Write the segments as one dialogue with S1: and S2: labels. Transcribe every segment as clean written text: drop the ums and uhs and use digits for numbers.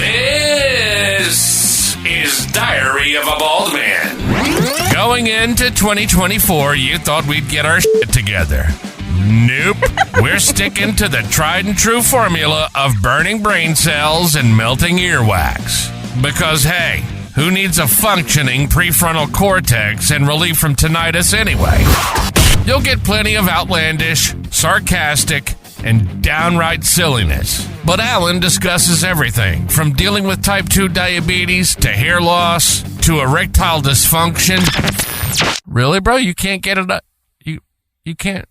S1: This is Diary of a Bald Man. Going into 2024, you thought we'd get our shit together. Nope. We're sticking to the tried and true formula of burning brain cells and melting earwax. Because, hey, who needs a functioning prefrontal cortex and relief from tinnitus anyway? You'll get plenty of outlandish, sarcastic, and downright silliness. But Alan discusses everything from dealing with type 2 diabetes to hair loss to erectile dysfunction. Really, bro? You can't get it up? You can't?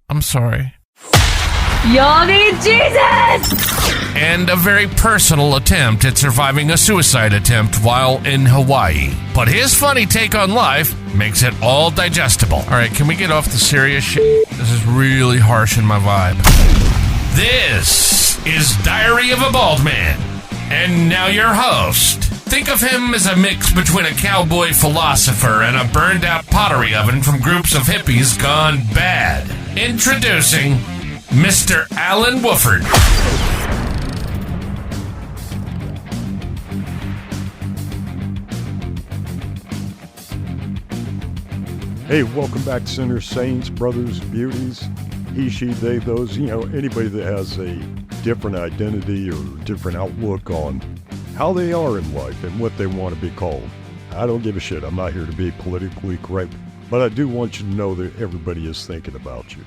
S1: I'm sorry.
S2: Y'all need Jesus!
S1: And a very personal attempt at surviving a suicide attempt while in Hawaii. But his funny take on life makes it all digestible. All right, can we get off the serious shit? This is really harsh in my vibe. This is Diary of a Bald Man. And now your host. Think of him as a mix between a cowboy philosopher and a burned-out pottery oven from groups of hippies gone bad. Introducing Mr. Alan Wooford.
S3: Hey, welcome back, sinners, saints, brothers, beauties, he, she, they, those, anybody that has a different identity or different outlook on how they are in life and what they want to be called. I don't give a shit. I'm not here to be politically correct, but I do want you to know that everybody is thinking about you.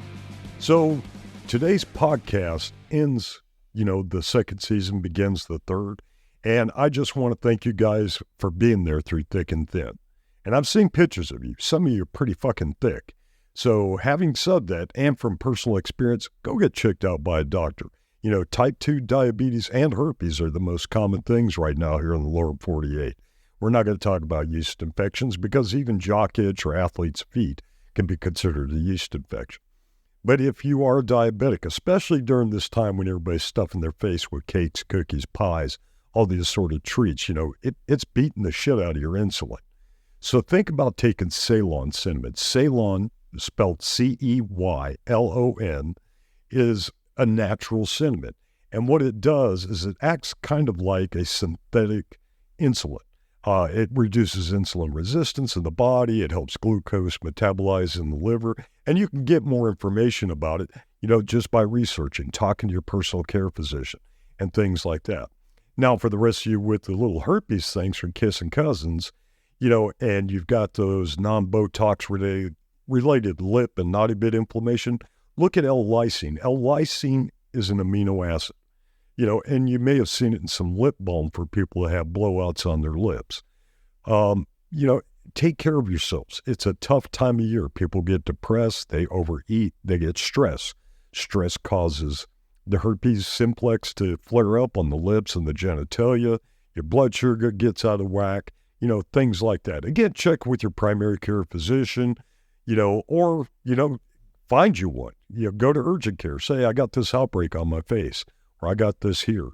S3: So today's podcast ends, the second season begins the third, and I just want to thank you guys for being there through thick and thin. And I've seen pictures of you. Some of you are pretty fucking thick. So having said that, and from personal experience, go get checked out by a doctor. Type 2 diabetes and herpes are the most common things right now here in the lower 48. We're not going to talk about yeast infections because even jock itch or athlete's feet can be considered a yeast infection. But if you are diabetic, especially during this time when everybody's stuffing their face with cakes, cookies, pies, all these sort of treats, it's beating the shit out of your insulin. So think about taking Ceylon cinnamon. Ceylon, spelled C-E-Y-L-O-N, is a natural cinnamon. And what it does is it acts kind of like a synthetic insulin. It reduces insulin resistance in the body. It helps glucose metabolize in the liver. And you can get more information about it, just by researching, talking to your personal care physician and things like that. Now, for the rest of you with the little herpes things from kissing cousins, and you've got those non-Botox related lip and naughty bit inflammation, look at L-lysine. L-lysine is an amino acid, and you may have seen it in some lip balm for people that have blowouts on their lips. Take care of yourselves. It's a tough time of year. People get depressed, they overeat, they get stressed. Stress causes the herpes simplex to flare up on the lips and the genitalia. Your blood sugar gets out of whack. Things like that. Again, check with your primary care physician, or find you one. Go to urgent care. Say, I got this outbreak on my face, or I got this here.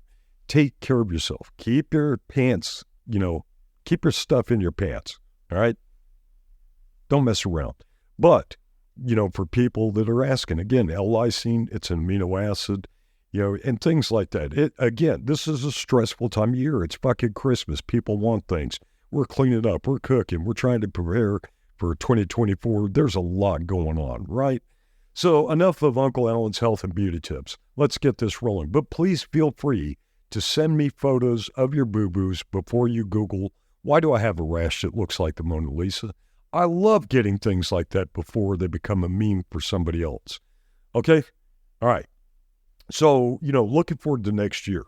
S3: Take care of yourself. Keep your pants, keep your stuff in your pants, all right? Don't mess around. But, for people that are asking, again, L-lysine, it's an amino acid, and things like that. This is a stressful time of year. It's fucking Christmas. People want things. We're cleaning up. We're cooking. We're trying to prepare for 2024. There's a lot going on, right? So enough of Uncle Alan's health and beauty tips. Let's get this rolling. But please feel free to send me photos of your boo-boos before you Google, why do I have a rash that looks like the Mona Lisa? I love getting things like that before they become a meme for somebody else. Okay? All right. So, looking forward to next year.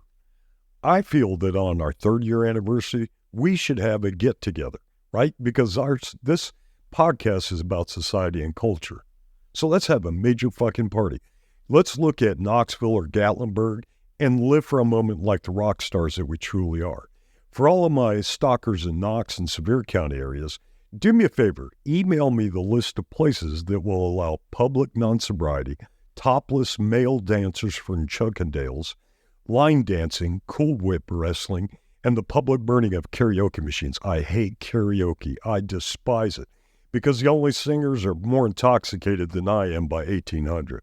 S3: I feel that on our 3rd year anniversary, we should have a get-together, right? Because this podcast is about society and culture. So let's have a major fucking party. Let's look at Knoxville or Gatlinburg and live for a moment like the rock stars that we truly are. For all of my stalkers in Knox and Sevier County areas, do me a favor, email me the list of places that will allow public non-sobriety, topless male dancers from Chuckendales, line dancing, Cool Whip wrestling, and the public burning of karaoke machines. I hate karaoke. I despise it because the only singers are more intoxicated than I am by 1800.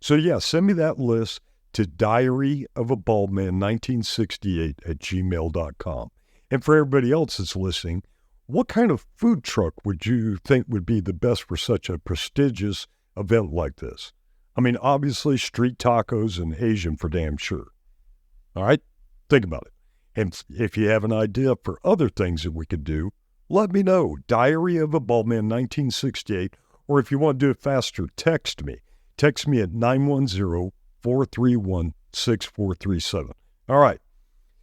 S3: So yeah, send me that list. to diaryofabaldman1968@gmail.com. And for everybody else that's listening, what kind of food truck would you think would be the best for such a prestigious event like this? I mean, obviously street tacos and Asian for damn sure. All right? Think about it. And if you have an idea for other things that we could do, let me know. Diaryofabaldman1968. Or if you want to do it faster, text me. Text me at 910-431-6437. All right.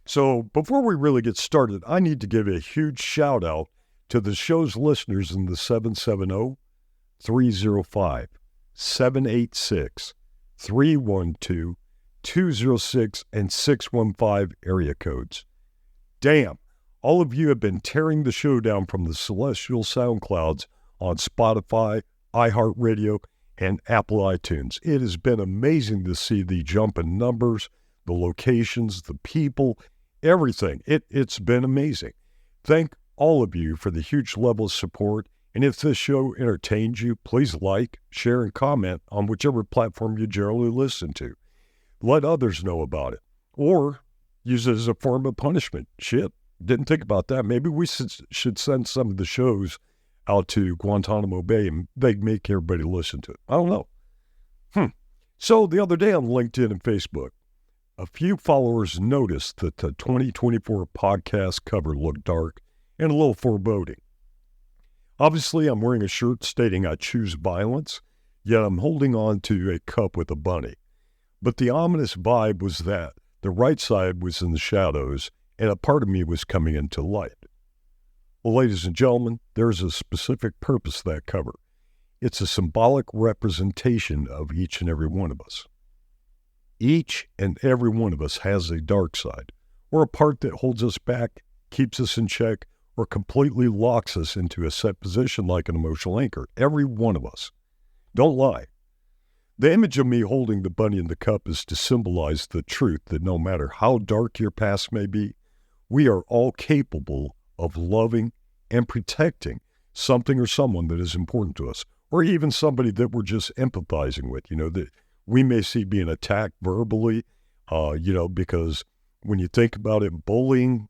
S3: So before we really get started, I need to give a huge shout out to the show's listeners in the 770-305-786-312-206 and 615 area codes. Damn, all of you have been tearing the show down from the celestial sound clouds on Spotify, iHeartRadio, and Apple iTunes. It has been amazing to see the jump in numbers, the locations, the people, everything. It's been amazing. Thank all of you for the huge level of support. And if this show entertains you, please like, share, and comment on whichever platform you generally listen to. Let others know about it. Or use it as a form of punishment. Shit, didn't think about that. Maybe we should send some of the shows out to Guantanamo Bay and they'd make everybody listen to it. I don't know. So the other day on LinkedIn and Facebook, a few followers noticed that the 2024 podcast cover looked dark and a little foreboding. Obviously, I'm wearing a shirt stating I choose violence, yet I'm holding on to a cup with a bunny. But the ominous vibe was that the right side was in the shadows and a part of me was coming into light. Well, ladies and gentlemen, there's a specific purpose to that cover. It's a symbolic representation of each and every one of us. Each and every one of us has a dark side, or a part that holds us back, keeps us in check, or completely locks us into a set position like an emotional anchor. Every one of us. Don't lie. The image of me holding the bunny in the cup is to symbolize the truth that no matter how dark your past may be, we are all capable of loving and protecting something or someone that is important to us, or even somebody that we're just empathizing with, that we may see being attacked verbally, because when you think about it, bullying,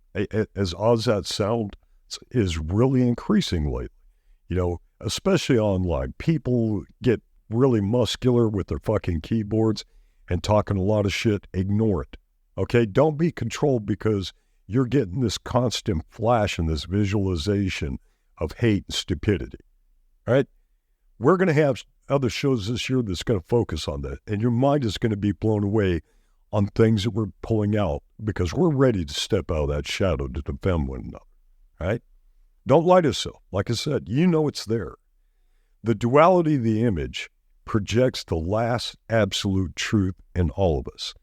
S3: as odd as that sounds, is really increasing lately, especially online. People get really muscular with their fucking keyboards and talking a lot of shit. Ignore it, okay? Don't be controlled because you're getting this constant flash and this visualization of hate and stupidity, all right? We're going to have other shows this year that's going to focus on that, and your mind is going to be blown away on things that we're pulling out because we're ready to step out of that shadow to defend one another, all right? Don't lie to yourself. Like I said, it's there. The duality of the image projects the last absolute truth in all of us.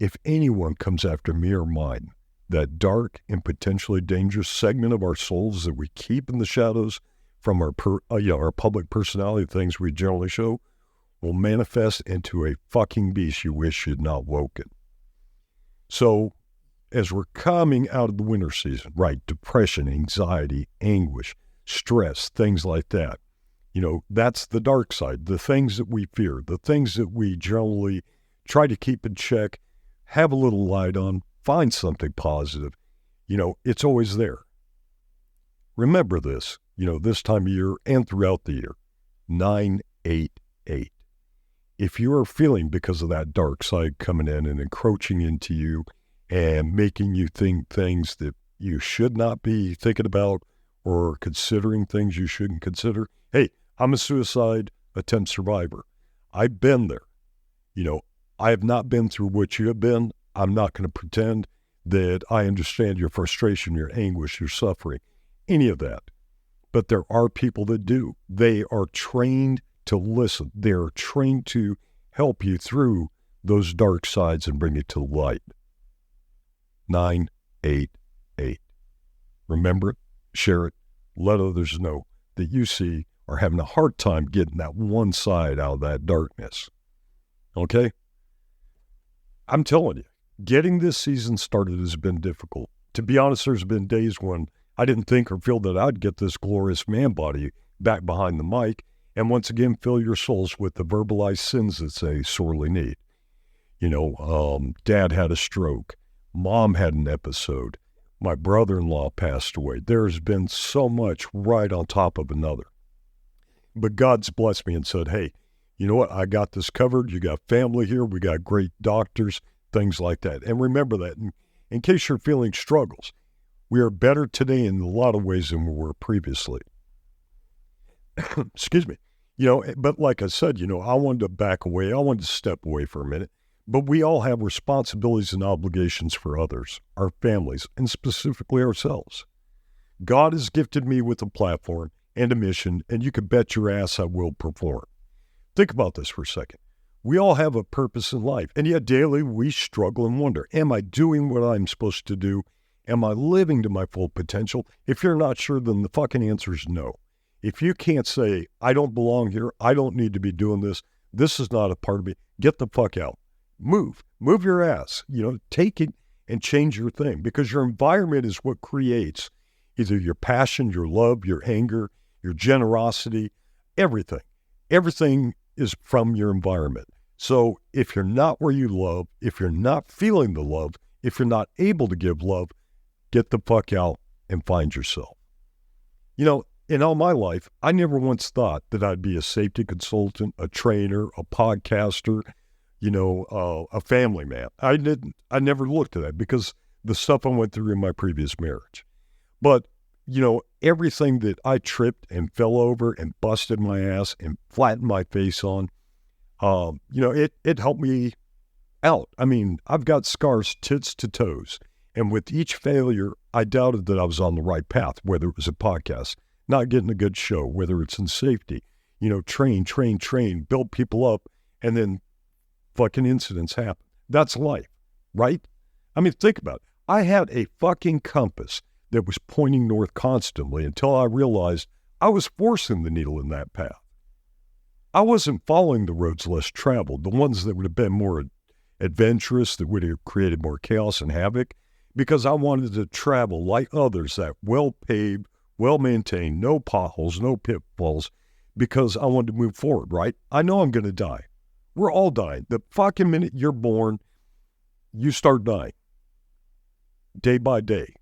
S3: If anyone comes after me or mine, that dark and potentially dangerous segment of our souls that we keep in the shadows from our public personality, things we generally show, will manifest into a fucking beast you wish you'd not woken. So, as we're coming out of the winter season, right, depression, anxiety, anguish, stress, things like that, that's the dark side, the things that we fear, the things that we generally try to keep in check, have a little light on, find something positive, it's always there. Remember this, this time of year and throughout the year, 988. If you are feeling because of that dark side coming in and encroaching into you and making you think things that you should not be thinking about or considering things you shouldn't consider, hey, I'm a suicide attempt survivor. I've been there. I have not been through what you have been. I'm not going to pretend that I understand your frustration, your anguish, your suffering, any of that. But there are people that do. They are trained to listen. They are trained to help you through those dark sides and bring it to light. 988. Remember it, share it, let others know that you see are having a hard time getting that one side out of that darkness. Okay? I'm telling you, getting this season started has been difficult. To be honest, there's been days when I didn't think or feel that I'd get this glorious man body back behind the mic and once again fill your souls with the verbalized sins that they sorely need. Dad had a stroke. Mom had an episode. My brother-in-law passed away. There's been so much right on top of another. But God's blessed me and said, hey, you know what? I got this covered. You got family here. We got great doctors, things like that. And remember that in case you're feeling struggles, we are better today in a lot of ways than we were previously. Excuse me. But like I said, I wanted to back away. I wanted to step away for a minute. But we all have responsibilities and obligations for others, our families, and specifically ourselves. God has gifted me with a platform and a mission, and you can bet your ass I will perform. Think about this for a second. We all have a purpose in life, and yet daily we struggle and wonder, am I doing what I'm supposed to do? Am I living to my full potential? If you're not sure, then the fucking answer is no. If you can't say, I don't belong here, I don't need to be doing this is not a part of me, get the fuck out. Move your ass, take it and change your thing, because your environment is what creates either your passion, your love, your anger, your generosity, everything. Everything is from your environment. So if you're not where you love, if you're not feeling the love, if you're not able to give love, get the fuck out and find yourself. In all my life, I never once thought that I'd be a safety consultant, a trainer, a podcaster, a family man. I never looked at that because the stuff I went through in my previous marriage. But, everything that I tripped and fell over and busted my ass and flattened my face on, it helped me out. I mean, I've got scars tits to toes. And with each failure, I doubted that I was on the right path, whether it was a podcast, not getting a good show, whether it's in safety, train, build people up, and then fucking incidents happen. That's life, right? I mean, think about it. I had a fucking compass that was pointing north constantly until I realized I was forcing the needle in that path. I wasn't following the roads less traveled, the ones that would have been more adventurous, that would have created more chaos and havoc, because I wanted to travel like others, that well-paved, well-maintained, no potholes, no pitfalls, because I wanted to move forward, right? I know I'm going to die. We're all dying. The fucking minute you're born, you start dying. Day by day.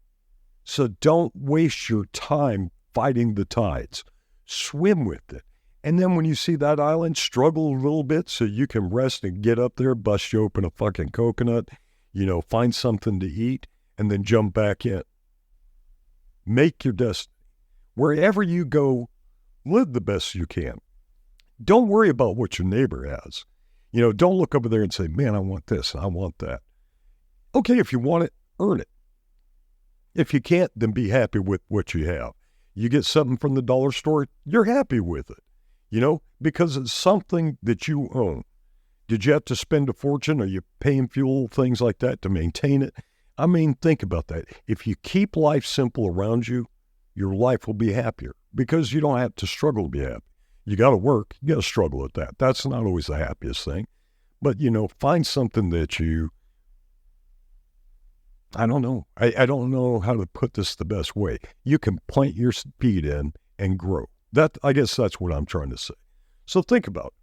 S3: So don't waste your time fighting the tides. Swim with it. And then when you see that island, struggle a little bit so you can rest and get up there, bust you open a fucking coconut, find something to eat, and then jump back in. Make your destiny. Wherever you go, live the best you can. Don't worry about what your neighbor has. Don't look over there and say, man, I want this and I want that. Okay, if you want it, earn it. If you can't, then be happy with what you have. You get something from the dollar store, you're happy with it, because it's something that you own. Did you have to spend a fortune? Are you paying fuel, things like that to maintain it? I mean, think about that. If you keep life simple around you, your life will be happier because you don't have to struggle to be happy. You got to work. You got to struggle at that. That's not always the happiest thing. But, find something that I don't know. I don't know how to put this the best way. You can plant your feet in and grow. I guess that's what I'm trying to say. So think about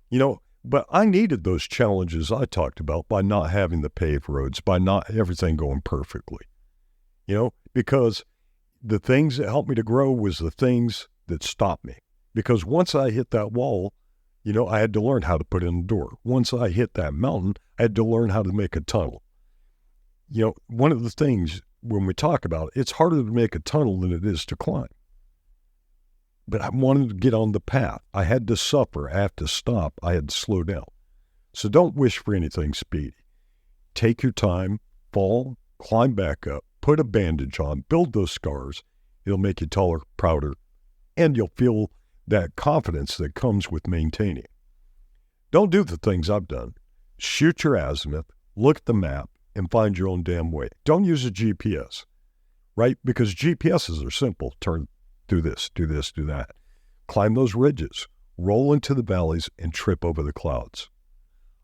S3: it. But I needed those challenges I talked about by not having the paved roads, by not everything going perfectly. Because the things that helped me to grow was the things that stopped me. Because once I hit that wall, I had to learn how to put in a door. Once I hit that mountain, I had to learn how to make a tunnel. One of the things when we talk about it, it's harder to make a tunnel than it is to climb. But I wanted to get on the path. I had to suffer. I had to stop. I had to slow down. So don't wish for anything speedy. Take your time, fall, climb back up, put a bandage on, build those scars. It'll make you taller, prouder, and you'll feel that confidence that comes with maintaining. Don't do the things I've done. Shoot your azimuth, look at the map, and find your own damn way. Don't use a GPS, right? Because GPSs are simple. Turn, do this, do that. Climb those ridges, roll into the valleys, and trip over the clouds.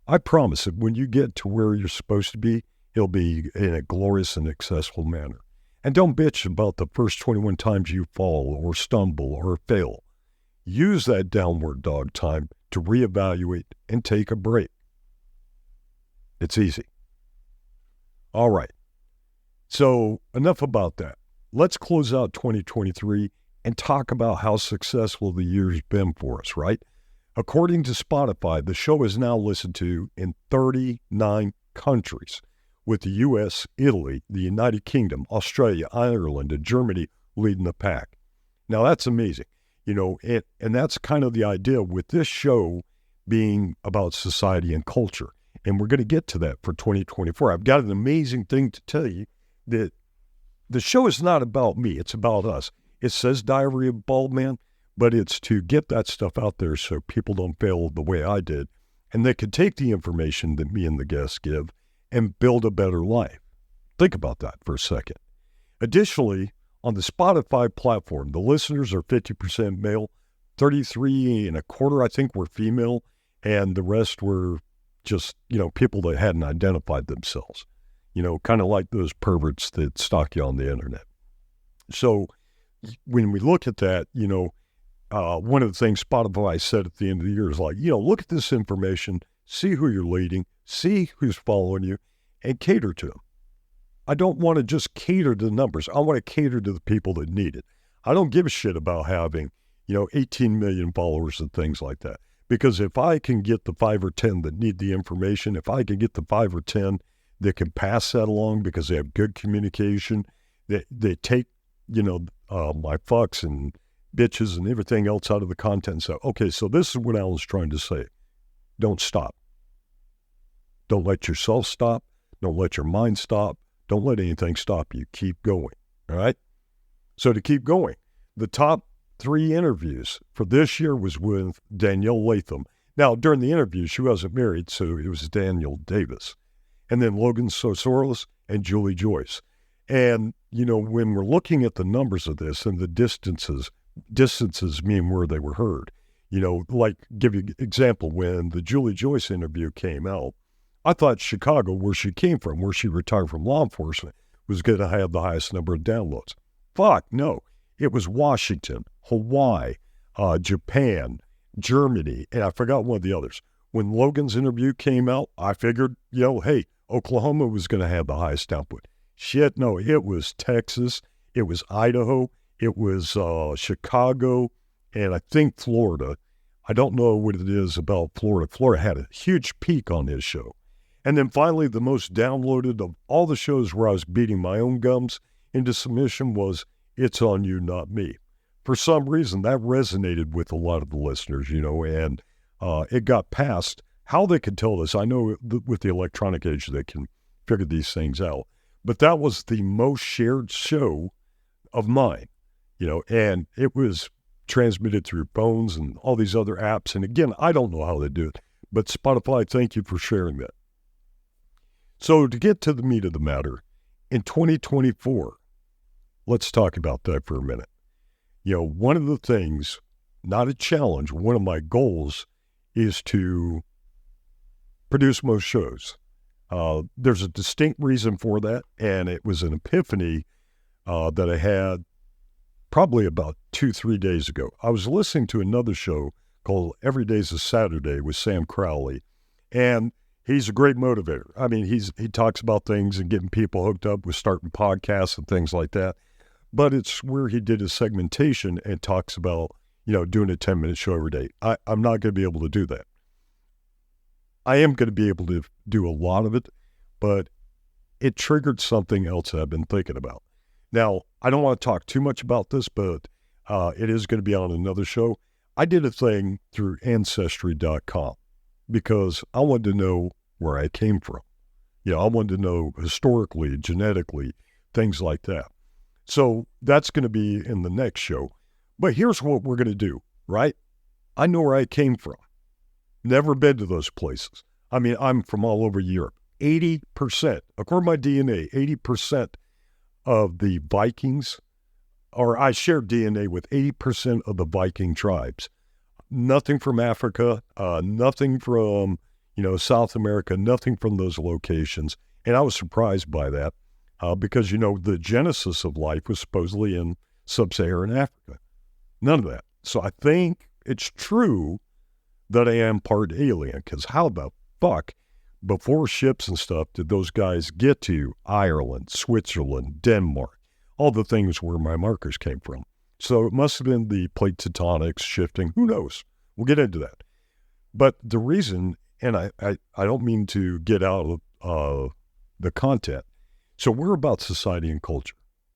S3: I promise that when you get to where you're supposed to be, it'll be in a glorious and accessible manner. And don't bitch about the first 21 times you fall or stumble or fail. Use that downward dog time to reevaluate and take a break. It's easy. All right. So enough about that. Let's close out 2023 and talk about how successful the year's been for us, right? According to Spotify, the show is now listened to in 39 countries, with the U.S., Italy, the United Kingdom, Australia, Ireland, and Germany leading the pack. Now, that's amazing. And that's kind of the idea with this show being about society and culture. And we're going to get to that for 2024. I've got an amazing thing to tell you, that the show is not about me. It's about us. It says Diary of a Bald Man, but it's to get that stuff out there so people don't fail the way I did. And they can take the information that me and the guests give and build a better life. Think about that for a second. Additionally, on the Spotify platform, the listeners are 50% male, 33 and a quarter, I think, were female, and the rest were just, people that hadn't identified themselves, kind of like those perverts that stalk you on the internet. So when we look at that, one of the things Spotify said at the end of the year is like, look at this information, see who you're leading, see who's following you, and cater to them. I don't want to just cater to the numbers. I want to cater to the people that need it. I don't give a shit about having, 18 million followers and things like that. Because if I can get the 5 or 10 that need the information, if I can get the 5 or 10 that can pass that along because they have good communication, they take, my fucks and bitches and everything else out of the content. So, okay, so this is what Alan's trying to say. Don't stop. Don't let yourself stop. Don't let your mind stop. Don't let anything stop you. Keep going, all right? So to keep going, the top 3 interviews for this year was with Danielle Latham. Now, during the interview, she wasn't married, so it was Daniel Davis. And then Logan Sosoros and Julie Joyce. And, when we're looking at the numbers of this and the distances mean where they were heard. Like, give you an example, when the Julie Joyce interview came out, I thought Chicago, where she came from, where she retired from law enforcement, was going to have the highest number of downloads. Fuck, no. It was Washington, Hawaii, Japan, Germany, and I forgot one of the others. When Logan's interview came out, I figured, hey, Oklahoma was going to have the highest output. Shit, no, it was Texas, it was Idaho, it was Chicago, and I think Florida. I don't know what it is about Florida. Florida had a huge peak on his show. And then finally, the most downloaded of all the shows where I was beating my own gums into submission was It's On You, Not Me. For some reason, that resonated with a lot of the listeners, and it got past. How they could tell this, I know with the electronic age, they can figure these things out. But that was the most shared show of mine, and it was transmitted through phones and all these other apps. And again, I don't know how they do it, but Spotify, thank you for sharing that. So to get to the meat of the matter, in 2024, let's talk about that for a minute. One of the things, not a challenge, one of my goals is to produce most shows. There's a distinct reason for that, and it was an epiphany that I had probably about 2-3 days ago. I was listening to another show called Every Day's a Saturday with Sam Crowley, and he's a great motivator. I mean, he talks about things and getting people hooked up with starting podcasts and things like that. But it's where he did his segmentation and talks about, doing a 10-minute show every day. I'm not going to be able to do that. I am going to be able to do a lot of it, but it triggered something else that I've been thinking about. Now, I don't want to talk too much about this, but it is going to be on another show. I did a thing through Ancestry.com because I wanted to know where I came from. I wanted to know historically, genetically, things like that. So that's going to be in the next show. But here's what we're going to do, right? I know where I came from. Never been to those places. I mean, I'm from all over Europe. 80%, according to my DNA, 80% of the Vikings, or I share DNA with 80% of the Viking tribes. Nothing from Africa, nothing from, South America, nothing from those locations. And I was surprised by that because, the genesis of life was supposedly in sub-Saharan Africa. None of that. So I think it's true that I am part alien, because how the fuck before ships and stuff did those guys get to Ireland, Switzerland, Denmark, all the things where my markers came from. So it must have been the plate tectonics shifting. Who knows? We'll get into that. But the reason, and I don't mean to get out of the content. So we're about society and culture.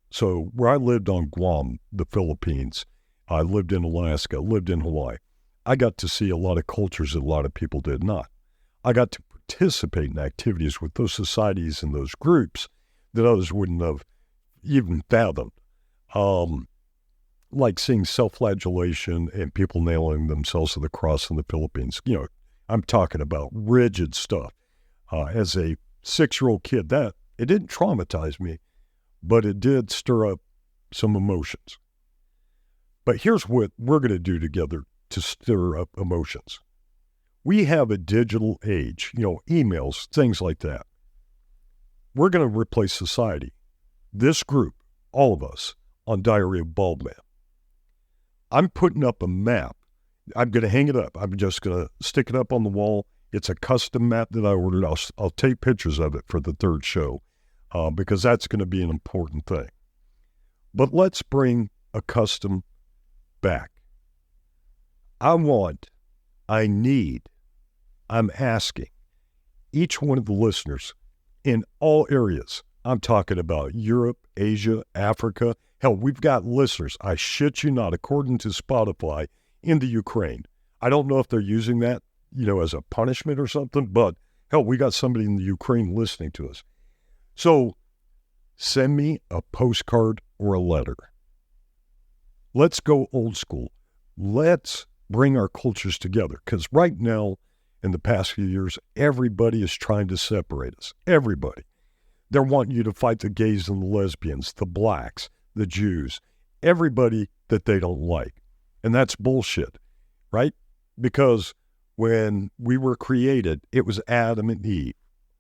S3: So where I lived on Guam, the Philippines, I lived in Alaska, lived in Hawaii, I got to see a lot of cultures that a lot of people did not. I got to participate in activities with those societies and those groups that others wouldn't have even fathomed. Like seeing self-flagellation and people nailing themselves to the cross in the Philippines. You know, I'm talking about rigid stuff. As a 6-year-old kid, that it didn't traumatize me, but it did stir up some emotions. But here's what we're going to do together to stir up emotions. We have a digital age, you know, emails, things like that. We're going to replace society, this group, all of us, on Diary of a Bald Man. I'm putting up a map. I'm going to hang it up. I'm just going to stick it up on the wall. It's a custom map that I ordered. I'll take pictures of it for the third show because that's going to be an important thing. But let's bring a custom back. I'm asking each one of the listeners in all areas. I'm talking about Europe, Asia, Africa. Hell, we've got listeners, I shit you not, according to Spotify, in the Ukraine. I don't know if they're using that, you know, as a punishment or something, but hell, we got somebody in the Ukraine listening to us. So send me a postcard or a letter. Let's go old school. Let's bring our cultures together, because right now, in the past few years, everybody is trying to separate us. Everybody. They're wanting you to fight the gays and the lesbians, the blacks, the Jews, everybody that they don't like. And that's bullshit, right? Because when we were created, it was Adam and Eve,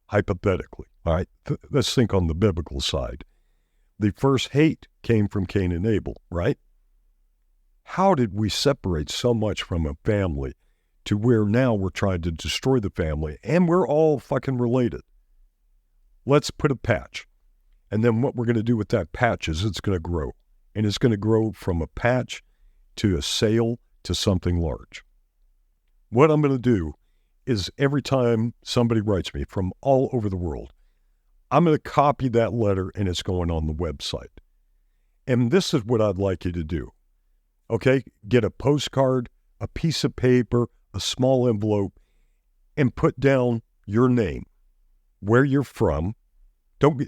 S3: hypothetically, all right? Let's think on the biblical side. The first hate came from Cain and Abel, right? How did we separate so much from a family to where now we're trying to destroy the family and we're all fucking related? Let's put a patch. And then what we're going to do with that patch is it's going to grow. And it's going to grow from a patch to a sail to something large. What I'm going to do is every time somebody writes me from all over the world, I'm going to copy that letter and it's going on the website. And this is what I'd like you to do. Okay? Get a postcard, a piece of paper, a small envelope, and put down your name, where you're from.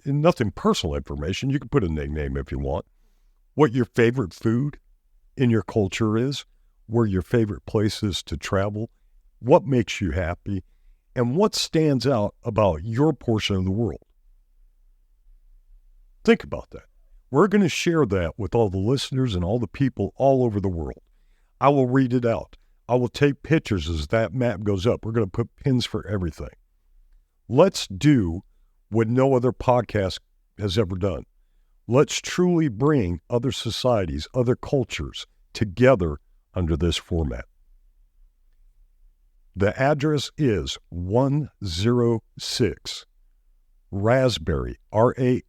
S3: Nothing personal information. You can put a nickname if you want. What your favorite food in your culture is, where your favorite place is to travel, what makes you happy, and what stands out about your portion of the world. Think about that. We're going to share that with all the listeners and all the people all over the world. I will read it out. I will take pictures as that map goes up. We're going to put pins for everything. Let's do what no other podcast has ever done. Let's truly bring other societies, other cultures together under this format. The address is 106 Raspberry, Raspberry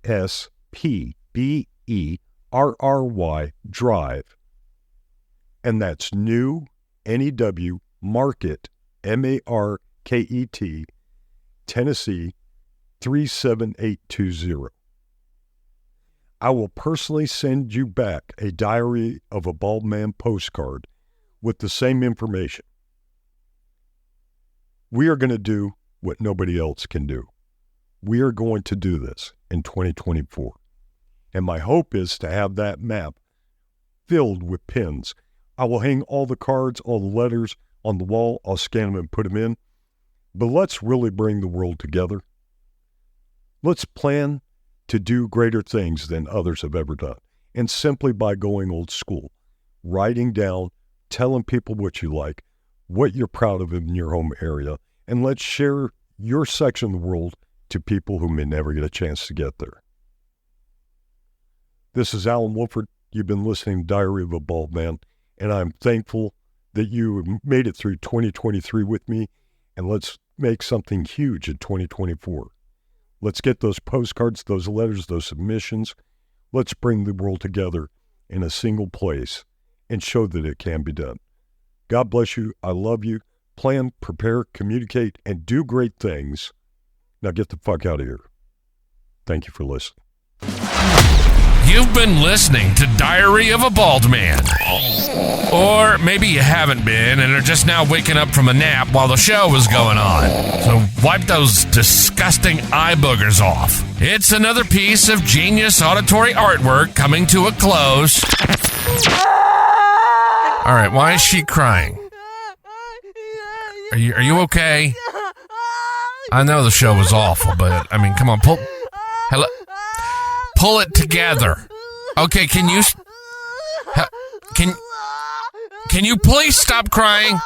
S3: Drive. And that's New, N-E-W, Market, M-A-R-K-E-T, Tennessee, 37820. I will personally send you back a Diary of a Bald Man postcard with the same information. We are going to do what nobody else can do. We are going to do this in 2024. And my hope is to have that map filled with pins. I will hang all the cards, all the letters on the wall. I'll scan them and put them in. But let's really bring the world together. Let's plan to do greater things than others have ever done. And simply by going old school, writing down, telling people what you like, what you're proud of in your home area, and let's share your section of the world to people who may never get a chance to get there. This is Alan Wolford. You've been listening to Diary of a Bald Man, and I'm thankful that you made it through 2023 with me, and let's make something huge in 2024. Let's get those postcards, those letters, those submissions. Let's bring the world together in a single place and show that it can be done. God bless you. I love you. Plan, prepare, communicate, and do great things. Now get the fuck out of here. Thank you for listening.
S1: You've been listening to Diary of a Bald Man. Or maybe you haven't been and are just now waking up from a nap while the show was going on. So wipe those disgusting eye boogers off. It's another piece of genius auditory artwork coming to a close. All right, why is she crying? Are you okay? I know the show was awful, but I mean, come on, pull it together. Okay, can you please stop crying?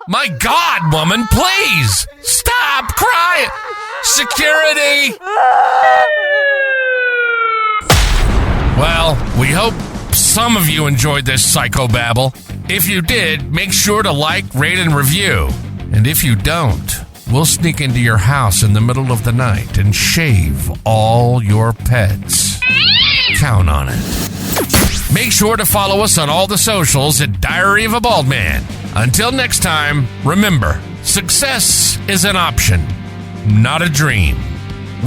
S1: My God, woman, please stop crying. Security. Well, we hope some of you enjoyed this psychobabble. If you did, make sure to like, rate, and review. And if you don't, we'll sneak into your house in the middle of the night and shave all your pets. Count on it. Make sure to follow us on all the socials at Diary of a Bald Man. Until next time, remember, success is an option, not a dream.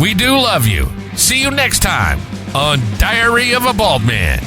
S1: We do love you. See you next time on Diary of a Bald Man.